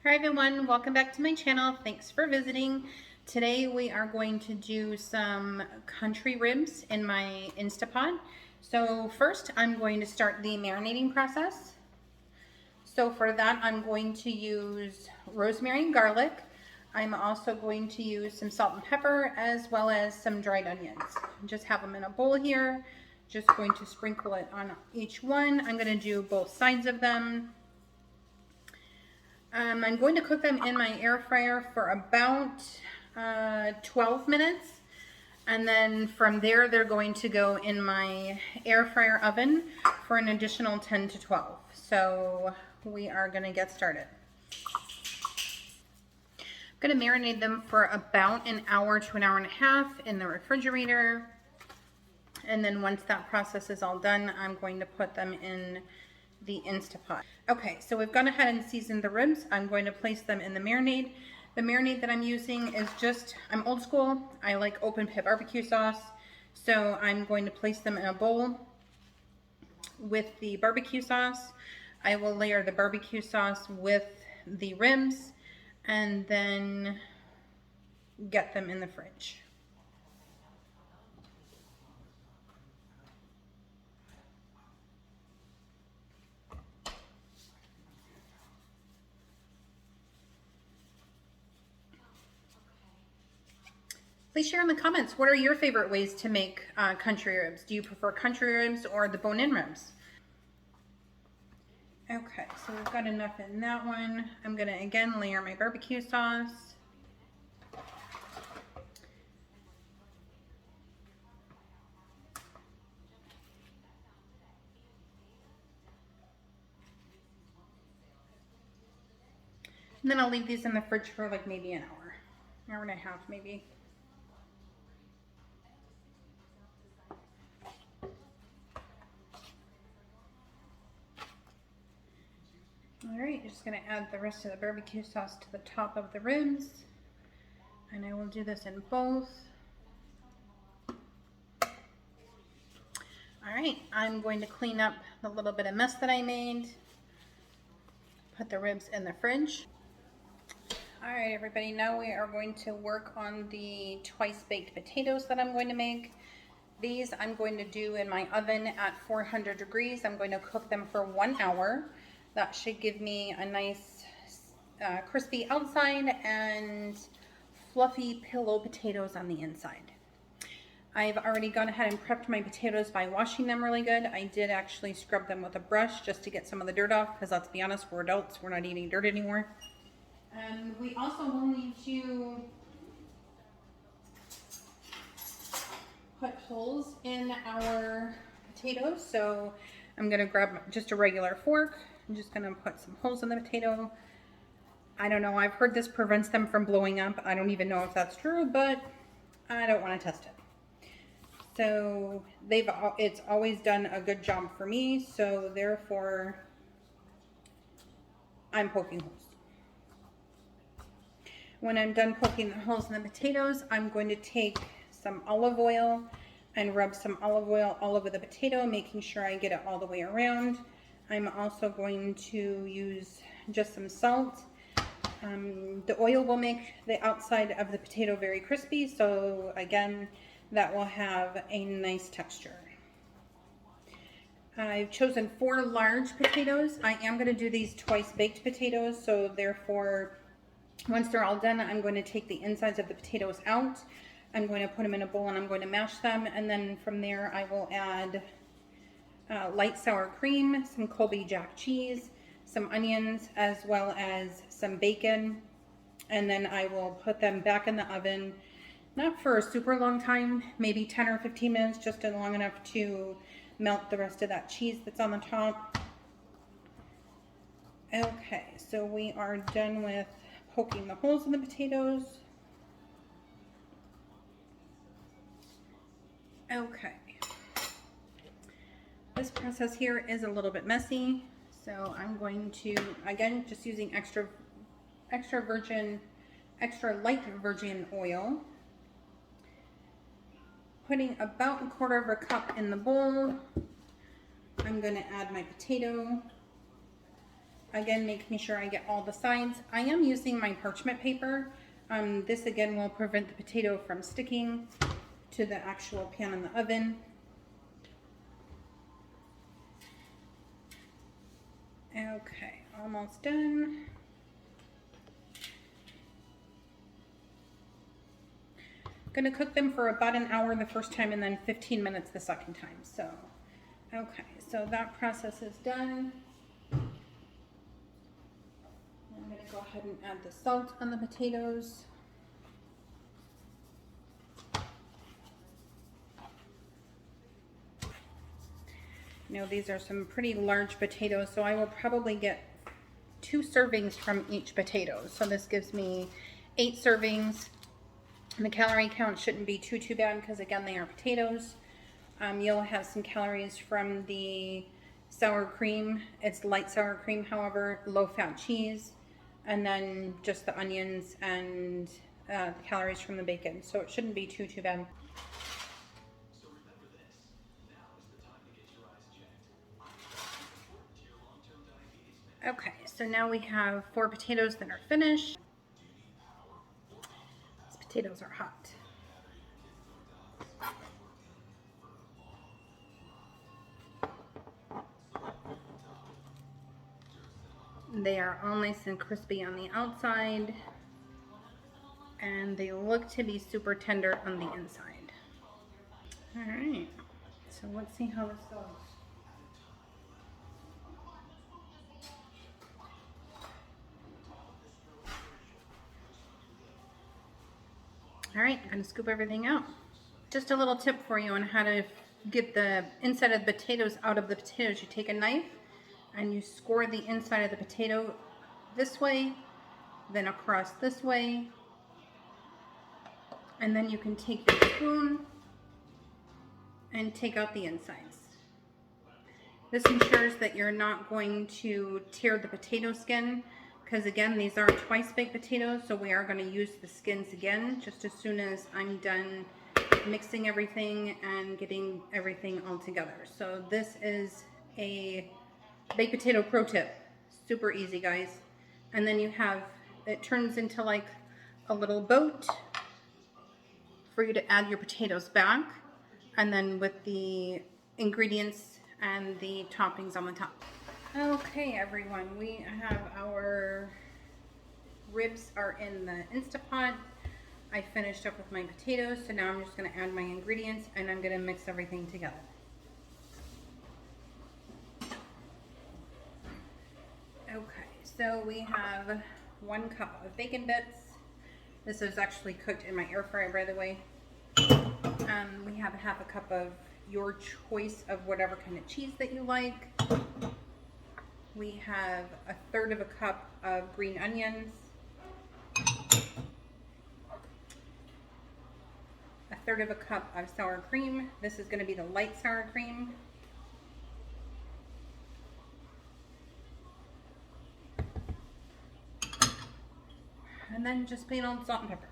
Hi everyone, welcome back to my channel. Thanks for visiting. Today we are going to do some country ribs in my Instapot. So first I'm going to start the marinating process. So for that I'm going to use rosemary and garlic. I'm also going to use some salt and pepper as well as some dried onions. Just have them in a bowl here. Just going to sprinkle it on each one. I'm going to do both sides of them. I'm going to cook them in my air fryer for about 12 minutes. And then from there, they're going to go in my air fryer oven for an additional 10 to 12. So we are going to get started. I'm going to marinate them for about an hour to an hour and a half in the refrigerator. And then once that process is all done, I'm going to put them in the Instapot. Okay, so we've gone ahead and seasoned the ribs. I'm going to place them in the marinade. The marinade that I'm using is just, I'm old school. I like open pit barbecue sauce. So I'm going to place them in a bowl with the barbecue sauce. I will layer the barbecue sauce with the ribs and then get them in the fridge. Please share in the comments, what are your favorite ways to make country ribs? Do you prefer country ribs or the bone-in ribs? Okay, so we've got enough in that one. I'm gonna again layer my barbecue sauce. And then I'll leave these in the fridge for like maybe an hour and a half maybe. All right, just gonna add the rest of the barbecue sauce to the top of the ribs. And I will do this in both. All right, I'm going to clean up the little bit of mess that I made. Put the ribs in the fridge. All right, everybody, now we are going to work on the twice baked potatoes that I'm going to make. These I'm going to do in my oven at 400 degrees. I'm going to cook them for 1 hour. That should give me a nice crispy outside and fluffy pillow potatoes on the inside. I've already gone ahead and prepped my potatoes by washing them really good. I did actually scrub them with a brush just to get some of the dirt off, because let's be honest, we're adults, we're not eating dirt anymore. And we also will need to put holes in our potatoes. So I'm gonna grab just a regular fork. I'm just gonna put some holes in the potato. I don't know, I've heard this prevents them from blowing up. I don't even know if that's true, but I don't wanna test it. So it's always done a good job for me. So therefore I'm poking holes. When I'm done poking the holes in the potatoes, I'm going to take some olive oil and rub some olive oil all over the potato, making sure I get it all the way around. I'm also going to use just some salt. The oil will make the outside of the potato very crispy, so again, that will have a nice texture. I've chosen 4 large potatoes. I am going to do these twice baked potatoes, so therefore once they're all done, I'm going to take the insides of the potatoes out. I'm going to put them in a bowl and I'm going to mash them. And then from there, I will add light sour cream, some Colby Jack cheese, some onions, as well as some bacon. And then I will put them back in the oven, not for a super long time, maybe 10 or 15 minutes, just long enough to melt the rest of that cheese that's on the top. Okay, so we are done with poking the holes in the potatoes. Okay. This process here is a little bit messy, so I'm going to, again, just using extra light virgin oil. Putting about 1/4 cup in the bowl. I'm going to add my potato. Again, making sure I get all the sides. I am using my parchment paper. This again will prevent the potato from sticking to the actual pan in the oven. Okay, almost done. I'm gonna cook them for about an hour the first time and then 15 minutes the second time. So, okay, so that process is done. I'm gonna go ahead and add the salt on the potatoes. You know, these are some pretty large potatoes, so I will probably get 2 servings from each potato. So this gives me 8 servings. And the calorie count shouldn't be too bad because again, they are potatoes. You'll have some calories from the sour cream. It's light sour cream, however, low fat cheese, and then just the onions and the calories from the bacon. So it shouldn't be too bad. Okay, so now we have 4 potatoes that are finished. These potatoes are hot. They are all nice and crispy on the outside, and they look to be super tender on the inside. All right, so let's see how this goes. All right, I'm gonna scoop everything out. Just a little tip for you on how to get the inside of the potatoes out of the potatoes. You take a knife and you score the inside of the potato this way, then across this way, and then you can take your spoon and take out the insides. This ensures that you're not going to tear the potato skin, because again, these are twice baked potatoes, so we are going to use the skins again just as soon as I'm done mixing everything and getting everything all together. So this is a baked potato pro tip. Super easy, guys. And then you have, it turns into like a little boat for you to add your potatoes back, and then with the ingredients and the toppings on the top. Okay, everyone, we have our ribs are in the Instapot. I finished up with my potatoes, so now I'm just going to add my ingredients and I'm going to mix everything together. Okay, so we have 1 cup of bacon bits. This is actually cooked in my air fryer, by the way. We have 1/2 cup of your choice of whatever kind of cheese that you like. We have 1/3 cup of green onions, 1/3 cup of sour cream. This is going to be the light sour cream. And then just plain old salt and pepper.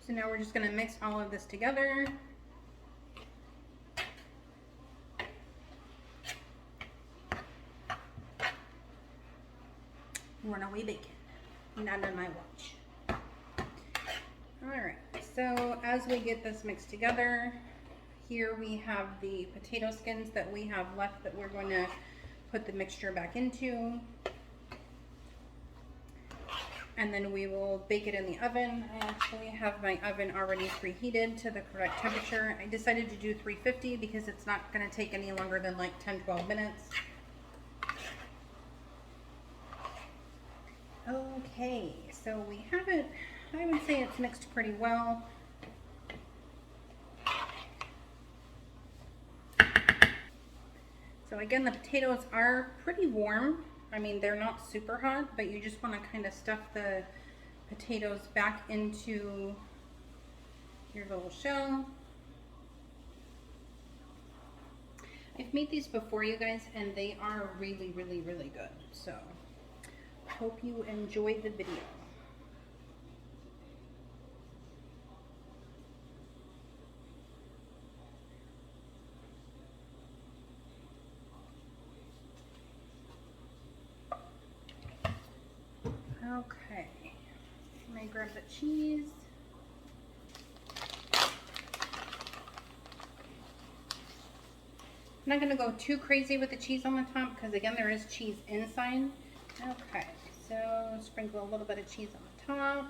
So now we're just going to mix all of this together. Runaway bacon, not on my watch. Alright, so as we get this mixed together, here we have the potato skins that we have left that we're going to put the mixture back into. And then we will bake it in the oven. I actually have my oven already preheated to the correct temperature. I decided to do 350 because it's not going to take any longer than like 10-12 minutes. Okay, so we have it, I would say it's mixed pretty well. So again, the potatoes are pretty warm. I mean, they're not super hot, but you just want to kind of stuff the potatoes back into your little shell. I've made these before, you guys, and they are really good. So, hope you enjoyed the video. Okay, let me grab the cheese. I'm not gonna go too crazy with the cheese on the top because again, there is cheese inside. Okay, so sprinkle a little bit of cheese on the top.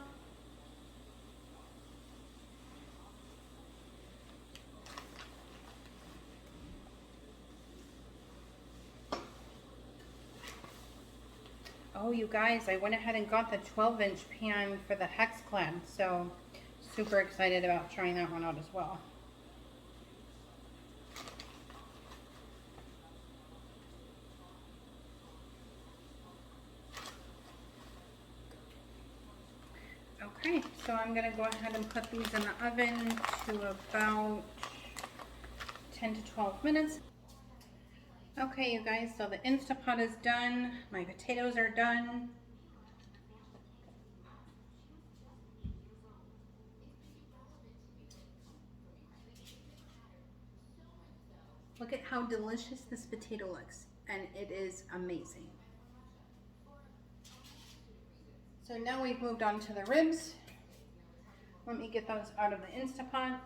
Oh, you guys, I went ahead and got the 12-inch pan for the Hexclad, so super excited about trying that one out as well. Okay, so I'm gonna go ahead and put these in the oven to about 10 to 12 minutes. Okay, you guys, so the Instapot is done. My potatoes are done. Look at how delicious this potato looks, and it is amazing. So now we've moved on to the ribs. Let me get those out of the Instapot.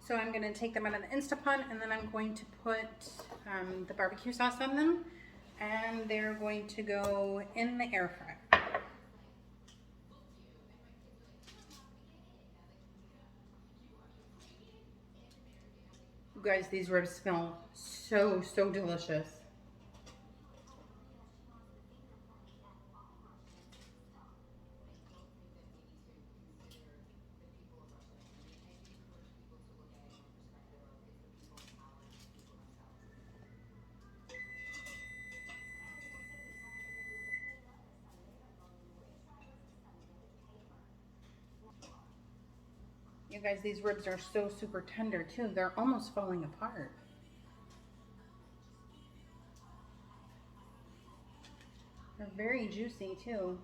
So I'm going to take them out of the Instapot, and then I'm going to put the barbecue sauce on them, and they're going to go in the air fryer. You guys, these ribs smell so delicious. You guys, these ribs are so super tender too. They're almost falling apart. They're very juicy too.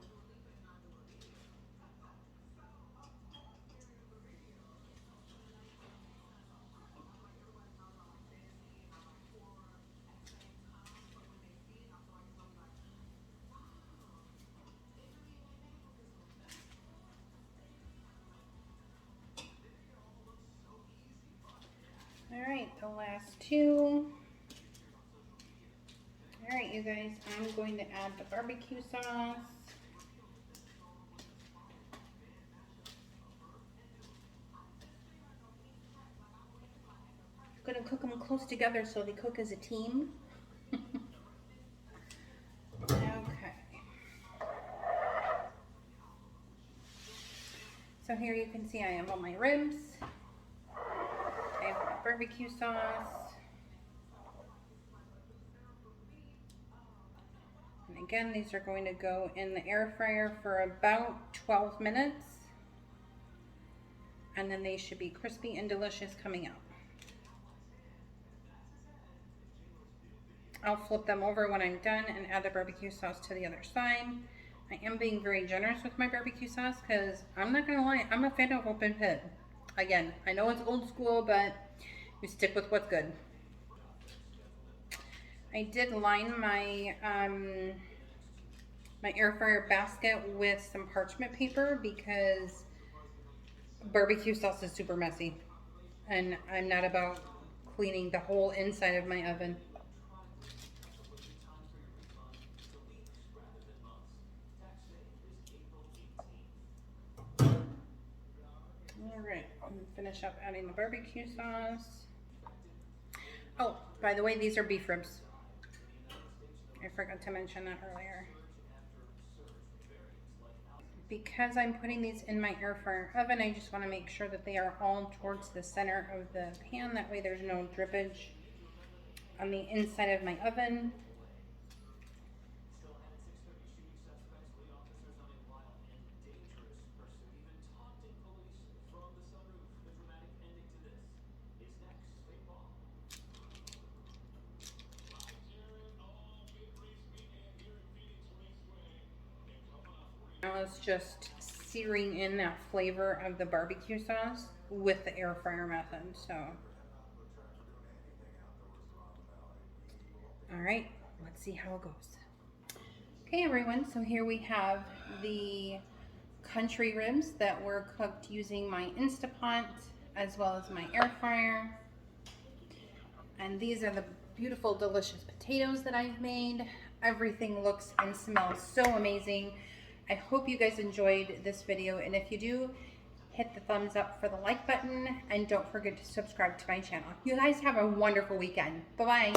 All right, the last two. All right, you guys, I'm going to add the barbecue sauce. I'm gonna cook them close together so they cook as a team. Okay. So here you can see I have all my ribs. I have my barbecue sauce. And again, these are going to go in the air fryer for about 12 minutes. And then they should be crispy and delicious coming out. I'll flip them over when I'm done and add the barbecue sauce to the other side. I am being very generous with my barbecue sauce because I'm not gonna lie, I'm a fan of open pit. Again, I know it's old school, but we stick with what's good. I did line my my air fryer basket with some parchment paper because barbecue sauce is super messy and I'm not about cleaning the whole inside of my oven. Alright, I'm gonna finish up adding the barbecue sauce. Oh, by the way, these are beef ribs. I forgot to mention that earlier. Because I'm putting these in my air fryer oven, I just want to make sure that they are all towards the center of the pan. That way there's no drippage on the inside of my oven. Now it's just searing in that flavor of the barbecue sauce. with the air fryer method. So, all right, let's see how it goes. Okay, everyone, so here we have the country ribs that were cooked using my Instapot as well as my air fryer. And these are the beautiful, delicious potatoes that I've made. Everything looks and smells so amazing. I hope you guys enjoyed this video, and if you do, hit the thumbs up for the like button, and don't forget to subscribe to my channel. You guys have a wonderful weekend. Bye-bye.